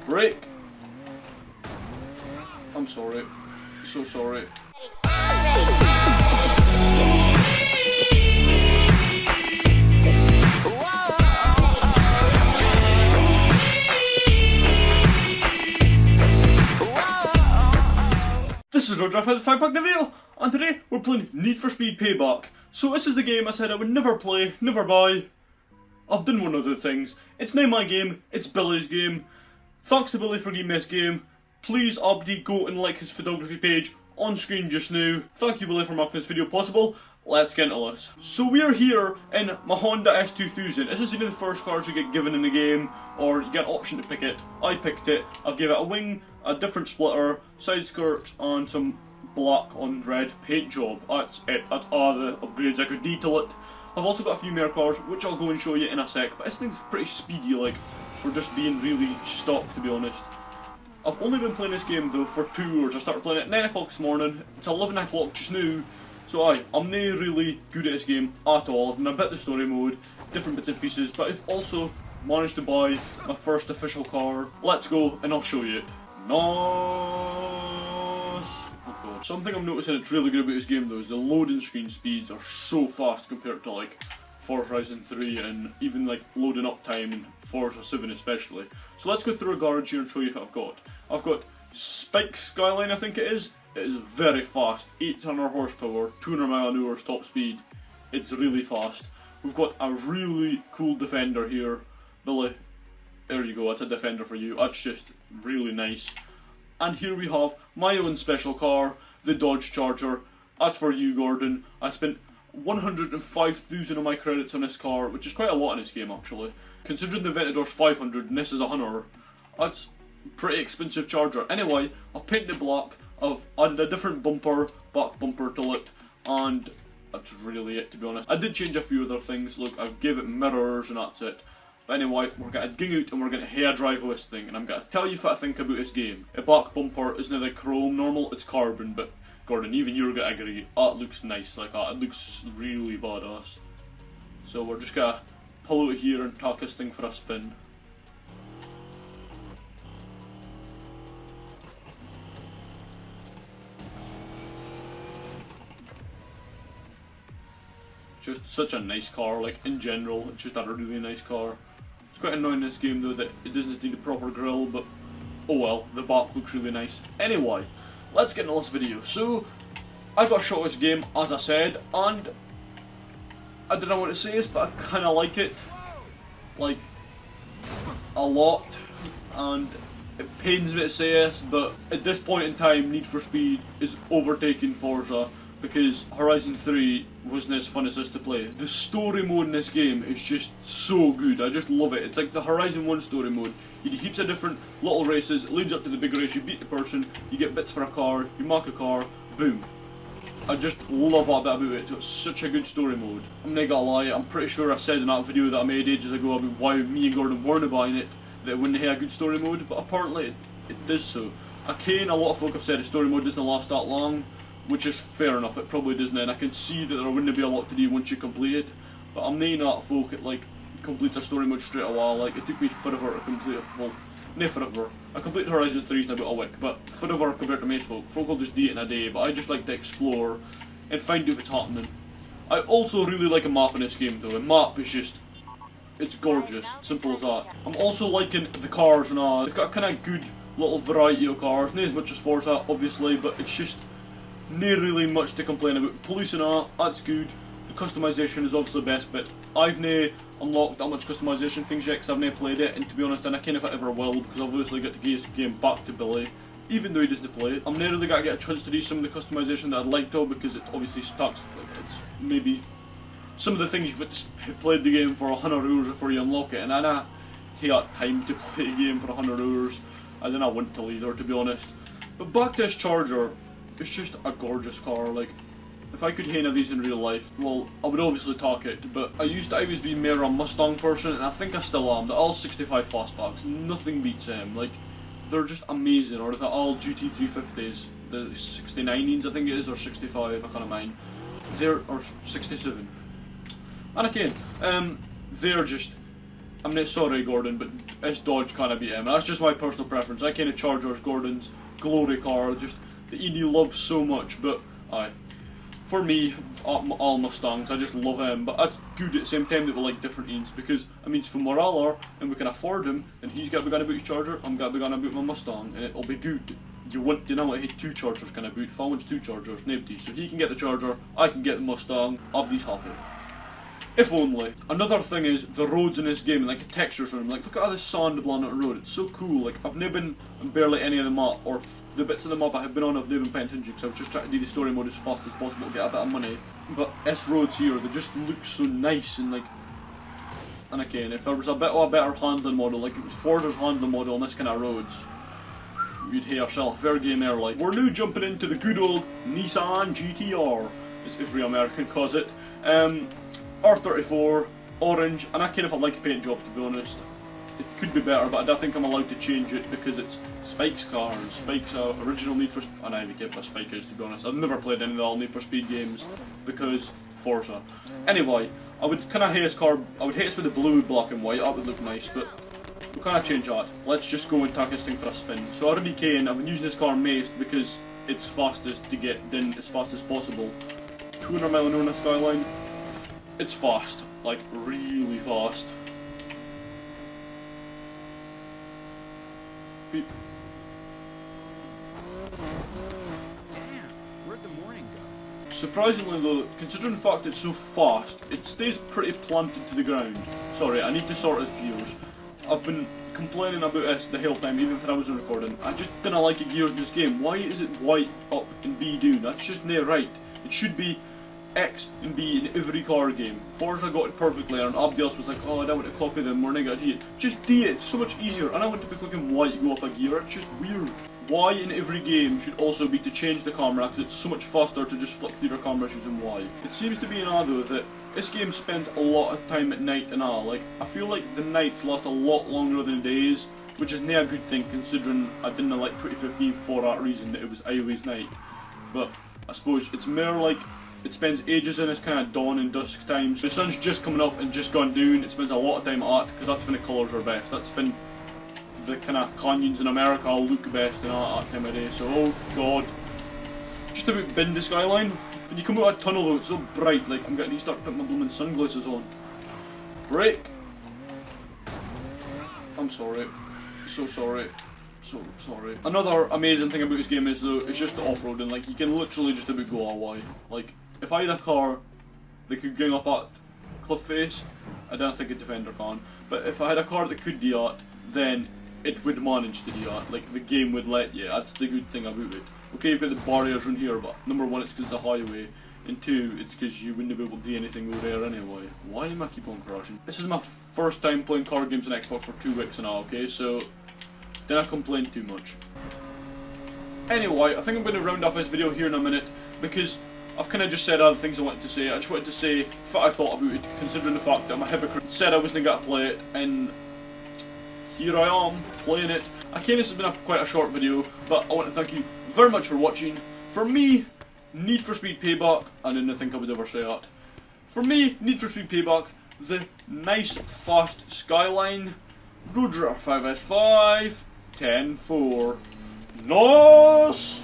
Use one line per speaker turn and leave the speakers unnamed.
Brake! I'm sorry. So sorry. This is Roger for the Payback video, and today we're playing Need for Speed Payback. So this is the game I said I would never play, never buy. I've done one of the things. It's now my game, it's Billy's game. Thanks to Billy for giving me this game. Please update, go and like his photography page on screen just now. Thank you Billy for making this video possible. Let's get into this. So we are here in my Honda S2000. This is one of the first cars you get given in the game, or you get an option to pick it. I picked it. I've given it a wing, a different splitter, side skirts, and some black on red paint job. That's it. That's all the upgrades I could detail it. I've also got a few more cars, which I'll go and show you in a sec, but this thing's pretty speedy, like, for just being really stock, to be honest. I've only been playing this game, though, for 2 hours. I started playing it at 9 o'clock this morning. It's 11 o'clock just now. So I'm not really good at this game at all. I've done a bit of the story mode, different bits and pieces, but I've also managed to buy my first official car. Let's go, and I'll show you it. Nice! Oh god. Something I'm noticing that's really good about this game, though, is the loading screen speeds are so fast compared to, like, Forza Horizon 3 and even, like, loading up time in Forza 7 especially. So let's go through a garage here and show you what I've got. I've got Spike Skyline, I think it is. It is very fast, 800 horsepower, 200 mile an hour top speed. It's really fast. We've got a really cool Defender here. Billy, there you go, that's a Defender for you. That's just really nice. And here we have my own special car, the Dodge Charger. That's for you, Gordon. I spent 105,000 of my credits on this car, which is quite a lot in this game actually. Considering the Ventador's 500 and this is 100, that's a pretty expensive Charger. Anyway, I've painted it black. I've added a different bumper, back bumper to it, and that's really it, to be honest. I did change a few other things. Look, I gave it mirrors and that's it. But anyway, we're going to ging out and we're going to hair drive with this thing, and I'm going to tell you what I think about this game. The back bumper isn't like chrome normal, it's carbon, but Gordon, even you're going to agree, that looks nice like that. It looks really badass. So we're just going to pull out here and take this thing for a spin. Just such a nice car, like in general, it's just a really nice car. It's quite annoying in this game though that it doesn't need a proper grille, but oh well, the back looks really nice. Anyway, let's get into this video. So, I got a shot of this game, as I said, and I don't know what to say this, but I kinda like it, like, a lot, and it pains me to say this, but at this point in time, Need for Speed is overtaking Forza, because Horizon 3 wasn't as fun as this to play. The story mode in this game is just so good, I just love it. It's like the Horizon 1 story mode. You do heaps of different little races, it leads up to the big race, you beat the person, you get bits for a car, you mark a car, boom. I just love that bit about it, it's such a good story mode. I'm not gonna lie, I'm pretty sure I said in that video that I made ages ago about why me and Gordon weren't buying it, that it wouldn't have a good story mode, but apparently it does so. Again, a lot of folk have said the story mode doesn't last that long, which is fair enough, it probably doesn't, and I can see that there wouldn't be a lot to do once you complete it, but I'm not that folk that like completes a story mode straight away. Like it took me forever to complete it, well, not forever, I completed Horizon 3 in about a week, but forever compared to most folk. Folk will just do it in a day, but I just like to explore and find out what's happening. I also really like a map in this game though, a map is just, it's gorgeous, simple as that. I'm also liking the cars and all, it's got a kind of good little variety of cars, not as much as Forza obviously, but it's just not really much to complain about. Police and all, that's good. The customization is obviously the best bit. I've not unlocked that much customization things yet because I've not played it, and to be honest, and I can't if I ever will, because I've obviously got to give this game back to Billy, even though he doesn't play it. I'm not really going to get a chance to do some of the customization that I'd like to, because it obviously starts, like, it's maybe some of the things you've got to play the game for 100 hours before you unlock it, and I don't have time to play a game for 100 hours. I don't want to either, to be honest. But back to this Charger. It's just a gorgeous car. Like, if I could have these in real life, well, I would obviously talk it, but I used to always be more a Mustang person, and I think I still am. The all 65 fastbacks, nothing beats them. Like, they're just amazing. Or the all GT350s, the 69s I think it is, or 65, I can't mind. Or 67. And again, they're just I mean, sorry Gordon, but it's Dodge kind of beat him. That's just my personal preference. I kind of Chargers Gordon's glory car, just that Edie loves so much, but aye. For me, all Mustangs, I just love him, but that's good at the same time that we like different Ians, because it means if we're all and we can afford him, and he's got to be going about his Charger, I'm going to be going about my Mustang, and it'll be good. You know what, I hate two Chargers kind of boot. If I want two Chargers, nobody. So he can get the Charger, I can get the Mustang, Abdi's happy. If only. Another thing is the roads in this game, like the textures on them. Like, look at all this sand blowing out the road. It's so cool. Like, I've never been on barely any of the map, or the bits of the map I have been on, I've never been paying attention because I was just trying to do the story mode as fast as possible to get a bit of money. But this roads here, they just look so nice and like. And again, if there was a bit of a better handling model, like it was Forza's handling model on this kind of roads, you'd hear yourself fair game air like. We're now jumping into the good old Nissan GTR, as every American calls it. R34, orange, and I kind of like a paint job to be honest. It could be better, but I don't think I'm allowed to change it because it's Spike's car, and Spike's original Need for Speed, and I even get what Spike is to be honest. I've never played any of the all Need for Speed games because Forza. Anyway, I would kind of hate his car, I would hate this with the blue, black and white, that would look nice, but we'll kind of change that. Let's just go and take this thing for a spin. So RDK, and I've been using this car most because it's fastest to get in as fast as possible. 200 mile an hour on the Skyline. It's fast, like really fast. Beep.
Damn, where'd the morning go?
Surprisingly though, considering the fact it's so fast, it stays pretty planted to the ground. Sorry, I need to sort his gears. I've been complaining about this the whole time, even when I wasn't recording. I just didn't like the gears in this game. Why is it white up and B down? That's just not right. It should be X and B in every car game. Forza got it perfectly, and everybody else was like, oh, I don't want to copy them, we're not going to do it. Just do it, it's so much easier. I don't want to be clicking Y to go up a gear, it's just weird. Y in every game should also be to change the camera, because it's so much faster to just flick through your cameras using Y. It seems to be an odd though that this game spends a lot of time at night and all. Like, I feel like the nights last a lot longer than the days, which is not a good thing considering I didn't like 2015 for that reason, that it was always night. But I suppose it's more like it spends ages in this kind of dawn and dusk times. The sun's just coming up and just gone down. It spends a lot of time at that because that's when the colours are best. That's when the kind of canyons in America all look best and all that time of day. So, oh god. Just about bend the Skyline. When you come out of a tunnel though, it's so bright, like I'm going to start putting my blooming sunglasses on. Brake! I'm sorry. So sorry. So sorry. Another amazing thing about this game is though, it's just the off-roading. Like, you can literally just about go all the way. Like, if I had a car that could go up at cliff face, I don't think a Defender can, but if I had a car that could do that, then it would manage to do that. Like, the game would let you. That's the good thing about it. Okay, you've got the barriers in here, but number one, it's because it's a highway, and two, it's because you wouldn't be able to do anything over there anyway. Why am I keep on crashing? This is my first time playing car games on Xbox for 2 weeks now, okay, so then I complain too much. Anyway, I think I'm going to round off this video here in a minute, because I've kind of just said all the things I wanted to say. I just wanted to say what I thought about it, considering the fact that I'm a hypocrite. Said I wasn't going to play it, and here I am, playing it. I kind of this has been quite a short video, but I want to thank you very much for watching. For me, Need for Speed Payback, I didn't think I would ever say that. For me, Need for Speed Payback, the nice, fast Skyline, Roadrunner 5S5, 10-4. Nos!